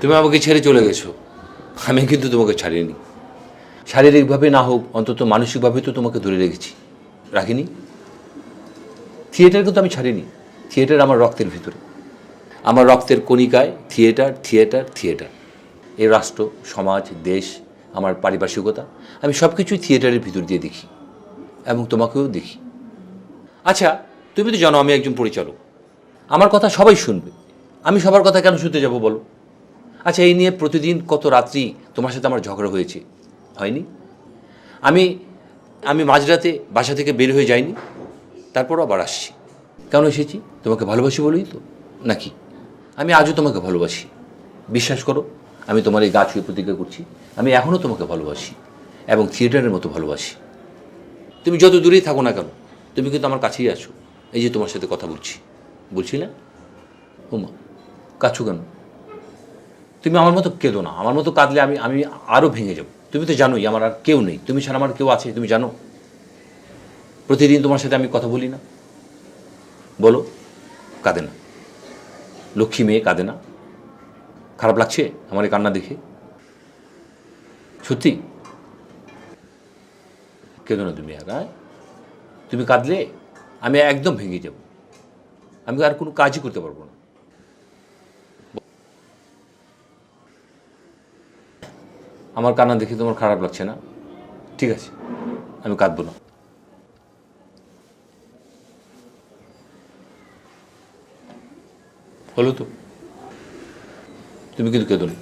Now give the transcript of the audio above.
তুমি আমাকে ছেড়ে চলে গেছো, আমি কিন্তু তোমাকে ছাড়িনি। শারীরিকভাবে না হোক, অন্তত মানসিকভাবে তো তোমাকে ধরে রেখেছি, রাখিনি? থিয়েটার কিন্তু আমি ছাড়িনি। থিয়েটার আমার রক্তের ভিতরে, আমার রক্তের কণিকায় থিয়েটার থিয়েটার থিয়েটার। এই রাষ্ট্র, সমাজ, দেশ, আমার পারিপার্শ্বিকতা, আমি সব কিছুই থিয়েটারের ভিতর দিয়ে দেখি এবং তোমাকেও দেখি। আচ্ছা, তুমি তো জানো আমি একজন পরিচালক, আমার কথা সবাই শুনবে, আমি সবার কথা কেন শুনতে যাব বলো? আচ্ছা, এই নিয়ে প্রতিদিন কত রাত্রি তোমার সাথে আমার ঝগড়া হয়েছে, হয়নি? আমি আমি মাঝরাতে বাসা থেকে বের হয়ে যাইনি, তারপরও আবার আসছি। কেন এসেছি? তোমাকে ভালোবাসি বলেই তো, নাকি? আমি আজও তোমাকে ভালোবাসি, বিশ্বাস করো। আমি তোমার এই গা ছুঁয়ে প্রতিজ্ঞা করছি, আমি এখনও তোমাকে ভালোবাসি এবং থিয়েটারের মতো ভালোবাসি। তুমি যত দূরেই থাকো না কেন, তুমি কিন্তু আমার কাছেই আছো। এই যে তোমার সাথে কথা বলছি না? ওমা, কাছো কেন? তুমি আমার মতো কেঁদো না, আমার মতো কাঁদলে আমি আমি আরও ভেঙে যাব। তুমি তো জানোই আমার আর কেউ নেই, তুমি ছাড়া আমার কেউ আছে, তুমি জানো। প্রতিদিন তোমার সাথে আমি কথা বলি না? বলো, কাঁদে না? লক্ষ্মী মেয়ে কাঁদে না? খারাপ লাগছে আমার এই কান্না দেখে? সত্যি কেঁদো না তুমি আর। হ্যাঁ, তুমি কাঁদলে আমি একদম ভেঙে যাব, আমি আর কোনো কাজই করতে পারবো না। আমার কান্না দেখে তোমার খারাপ লাগছে না? ঠিক আছে, আমি কাঁদবো না। হলো তো? তুমি কিন্তু কেঁদো না।